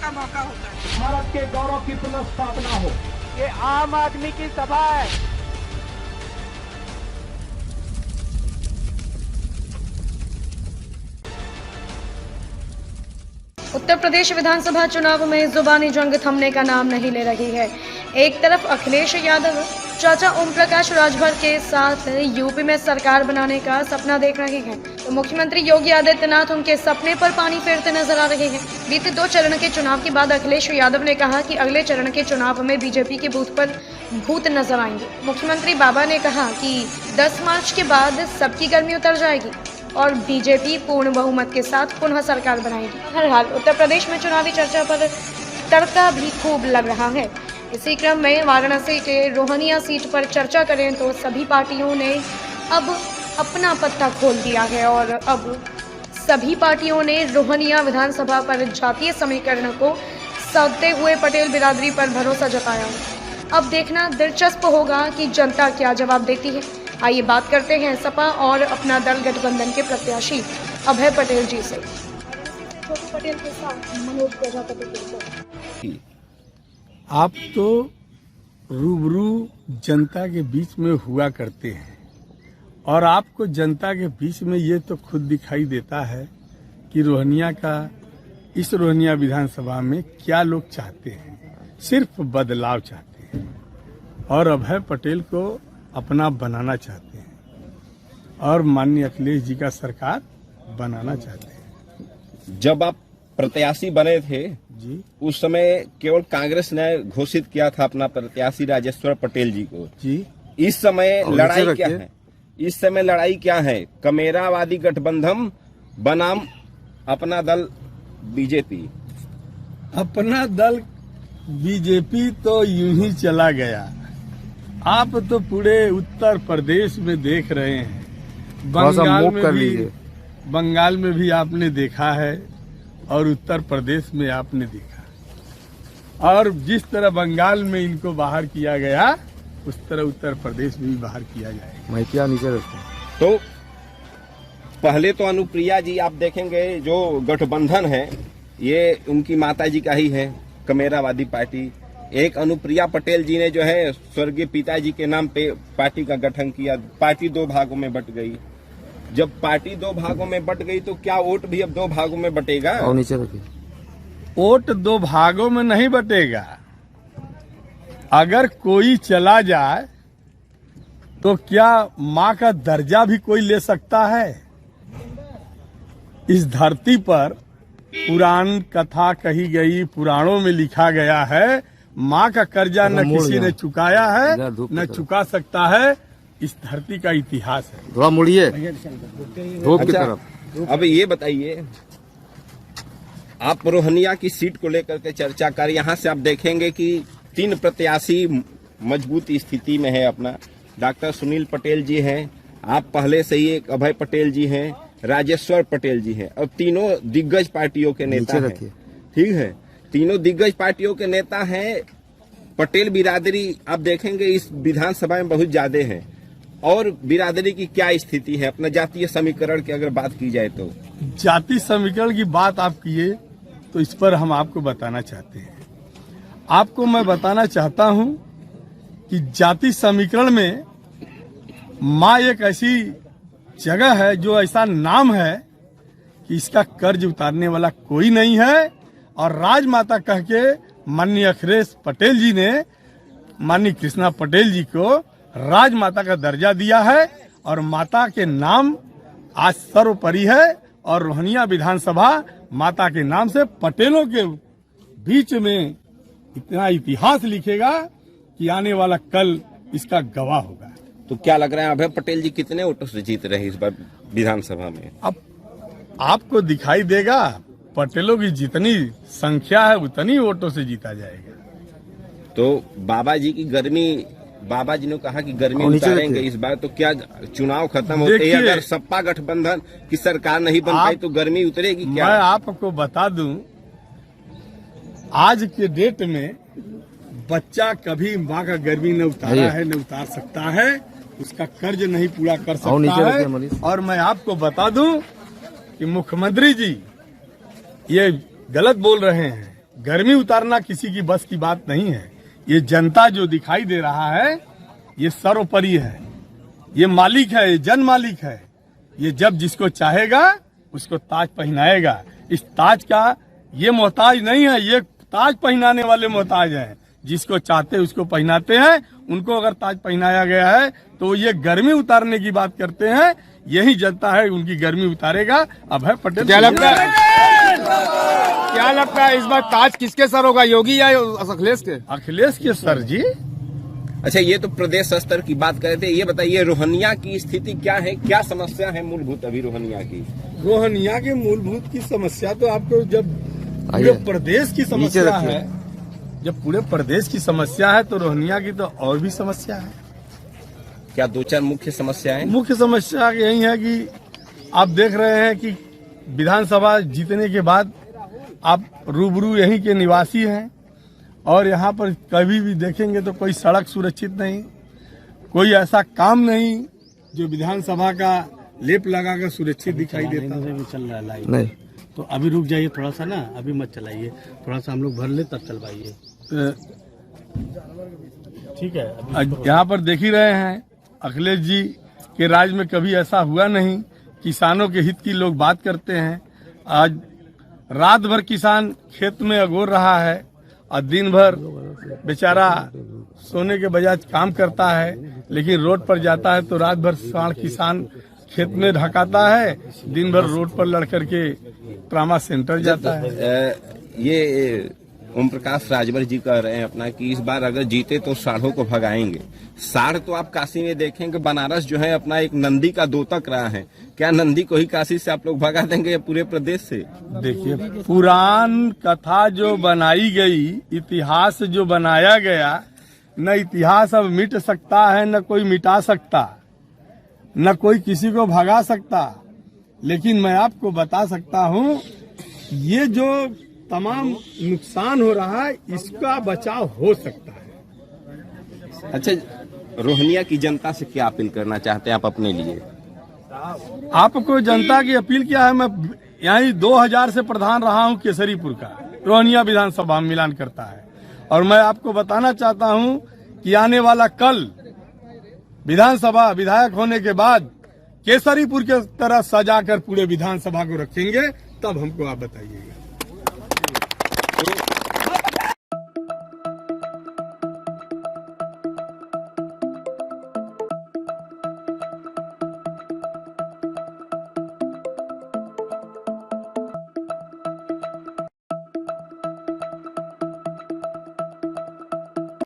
का मौका होता है। भारत के गौरव की पुनर्स्थापना हो। ये आम आदमी की सभा है। उत्तर प्रदेश विधानसभा चुनाव में जुबानी जंग थमने का नाम नहीं ले रही है। एक तरफ अखिलेश यादव चाचा ओम प्रकाश राजभर के साथ यूपी में सरकार बनाने का सपना देख रहे हैं, तो मुख्यमंत्री योगी आदित्यनाथ उनके सपने पर पानी फेरते नजर आ रहे हैं। बीते 2 चरण के चुनाव के बाद अखिलेश यादव ने कहा कि अगले चरण के चुनाव में बीजेपी के बूथ पर भूत नजर आएंगे। मुख्यमंत्री बाबा ने कहा कि 10 मार्च के बाद सबकी गर्मी उतर जाएगी और बीजेपी पूर्ण बहुमत के साथ पुनः सरकार बनाएगी। बहरहाल उत्तर प्रदेश में चुनावी चर्चा पर तड़का भी खूब लग रहा है। इसी क्रम में वाराणसी के रोहनिया सीट पर चर्चा करें तो सभी पार्टियों ने अब अपना पत्ता खोल दिया है और अब सभी पार्टियों ने रोहनिया विधानसभा पर जातीय समीकरण को सौंपते हुए पटेल बिरादरी पर भरोसा जताया। अब देखना दिलचस्प होगा कि जनता क्या जवाब देती है। आइए बात करते हैं सपा और अपना दल गठबंधन के प्रत्याशी अभय पटेल जी से। छोटू पटेल के साथ मनोज प्रजापति। आप तो रूबरू जनता के बीच में हुआ करते हैं और आपको जनता के बीच में ये तो खुद दिखाई देता है कि रोहनिया का इस रोहनिया विधानसभा में क्या लोग चाहते हैं। सिर्फ बदलाव चाहते हैं और अभय पटेल को अपना बनाना चाहते हैं और माननीय अखिलेश जी का सरकार बनाना चाहते हैं। जब आप प्रत्याशी बने थे जी, उस समय केवल कांग्रेस ने घोषित किया था अपना प्रत्याशी राजेश्वर पटेल जी को जी। इस समय लड़ाई क्या है? इस समय लड़ाई क्या है? कमेरावादी गठबंधन बनाम अपना दल बीजेपी। अपना दल बीजेपी तो यूं ही चला गया। आप तो पूरे उत्तर प्रदेश में देख रहे हैं, बंगाल में भी आपने देखा है और उत्तर प्रदेश में आपने देखा। और जिस तरह बंगाल में इनको बाहर किया गया उस तरह उत्तर प्रदेश में भी बाहर किया जाएगा। मैं क्या नीचे रखूं? तो पहले तो अनुप्रिया जी आप देखेंगे जो गठबंधन है ये उनकी माता जी का ही है, कमेरावादी पार्टी। एक अनुप्रिया पटेल जी ने जो है स्वर्गीय पिताजी के नाम पे पार्टी का गठन किया। पार्टी 2 भागों में बट गई। जब पार्टी 2 भागों में बट गई तो क्या वोट भी अब 2 भागों में बटेगा? और नीचे रखिए। वोट 2 भागों में नहीं बटेगा। अगर कोई चला जाए तो क्या माँ का दर्जा भी कोई ले सकता है? इस धरती पर पुराण कथा कही गई, पुराणों में लिखा गया है, माँ का कर्जा न किसी ने चुकाया है न चुका सकता है। इस धरती का इतिहास है। थोड़ा मुड़िए धूप की तरफ। अब ये बताइए, आप रोहनिया की सीट को लेकर के चर्चा कर, यहाँ से आप देखेंगे कि 3 प्रत्याशी मजबूत स्थिति में है। अपना डॉक्टर सुनील पटेल जी हैं, आप पहले से ही एक अभय पटेल जी हैं, राजेश्वर पटेल जी हैं और तीनों दिग्गज पार्टियों के नेता हैं। ठीक है, तीनों दिग्गज पार्टियों के नेता हैं। पटेल बिरादरी आप देखेंगे इस विधानसभा में बहुत ज्यादा है। और बिरादरी की क्या स्थिति है? अपना जातीय समीकरण की अगर बात की जाए तो जाति समीकरण की बात आप किए तो इस पर हम आपको बताना चाहते हैं। आपको मैं बताना चाहता हूं कि जाति समीकरण में माँ एक ऐसी जगह है, जो ऐसा नाम है कि इसका कर्ज उतारने वाला कोई नहीं है। और राजमाता कह के माननीय अखिलेश पटेल जी ने माननीय कृष्णा पटेल जी को राजमाता का दर्जा दिया है और माता के नाम आज सर्वोपरि है। और रोहनिया विधानसभा माता के नाम से पटेलों के बीच में इतना इतिहास लिखेगा कि आने वाला कल इसका गवाह होगा। तो क्या लग रहा है अभय पटेल जी कितने वोटों से जीत रहे हैं इस बार विधानसभा में? अब आपको दिखाई देगा, पटेलों की जितनी संख्या है उतनी वोटों से जीता जाएगा। तो बाबा जी की गर्मी, बाबा जी ने कहा कि गर्मी उतारेंगे इस बार, तो क्या चुनाव खत्म होते ही अगर सपा गठबंधन की सरकार नहीं बन पाई तो गर्मी उतरेगी क्या? मैं आपको बता दूं, आज के डेट में बच्चा कभी माँ का गर्मी न उतारा है न उतार सकता है, उसका कर्ज नहीं पूरा कर सकता है। और मैं आपको बता दूं कि मुख्यमंत्री जी ये गलत बोल रहे हैं गर्मी उतारना किसी की बस की बात नहीं है। ये जनता जो दिखाई दे रहा है ये सर्वोपरि है, ये मालिक है, ये जन मालिक है। ये जब जिसको चाहेगा उसको ताज पहनाएगा। इस ताज का ये मोहताज नहीं है, ये ताज पहनाने वाले मोहताज हैं। जिसको चाहते उसको पहनाते हैं। उनको अगर ताज पहनाया गया है तो ये गर्मी उतारने की बात करते हैं। यही जनता है उनकी गर्मी उतारेगा। अभय पटेल क्या लगता है इस बार ताज किसके सर होगा, योगी या अखिलेश के? अखिलेश के सर जी। अच्छा, ये तो प्रदेश स्तर की बात कर रहे थे। ये बताइए रोहनिया की स्थिति क्या है, क्या समस्या है मूलभूत अभी रोहनिया की? रोहनिया के मूलभूत की समस्या तो आपको जब पूरे प्रदेश की समस्या है, जब पूरे प्रदेश की समस्या है तो रोहनिया की तो और भी समस्या है। क्या दो चार मुख्य समस्याएं? मुख्य समस्या यही है कि आप देख रहे हैं कि विधानसभा जीतने के बाद आप रूबरू यहीं के निवासी हैं और यहाँ पर कभी भी देखेंगे तो कोई सड़क सुरक्षित नहीं, कोई ऐसा काम नहीं जो विधानसभा का लेप लगाकर सुरक्षित दिखाई देता है। भी चल रहा है लाइव। नहीं तो अभी रुक जाइए थोड़ा सा ना, अभी मत चलाइए, थोड़ा सा हम लोग भर ले तब चलवाइए। ठीक है। यहाँ पर देख ही रहे हैं अखिलेश जी के राज में कभी ऐसा हुआ नहीं। किसानों के हित की लोग बात करते हैं। आज रात भर किसान खेत में अगोर रहा है और दिन भर बेचारा सोने के बजाय काम करता है, लेकिन रोड पर जाता है तो रात भर साढ़ किसान खेत में ढकाता है, दिन भर रोड पर लड़ करके ट्रामा सेंटर जाता है। ये ओम प्रकाश राजभर जी कह रहे हैं अपना कि इस बार अगर जीते तो साढ़ों को भगाएंगे। साढ़ तो आप काशी में देखेंगे, बनारस जो है अपना एक नंदी का दोतक रहा है। क्या नंदी को ही काशी से आप लोग भगा देंगे या पूरे प्रदेश से? देखिए, पुराण कथा जो बनाई गई, इतिहास जो बनाया गया, न इतिहास अब मिट सकता है, न कोई मिटा सकता, न कोई किसी को भगा सकता। लेकिन मैं आपको बता सकता हूँ ये जो तमाम नुकसान हो रहा है इसका बचाव हो सकता है। अच्छा, रोहनिया की जनता से क्या अपील करना चाहते हैं आप अपने लिए? आपको जनता की अपील क्या है? मैं यहीं 2000 से प्रधान रहा हूं केसरीपुर का, रोहनिया विधानसभा में मिलान करता है। और मैं आपको बताना चाहता हूं कि आने वाला कल विधानसभा विधायक होने के बाद केसरीपुर के तरह सजाकर पूरे विधानसभा को रखेंगे, तब हमको आप बताइएगा।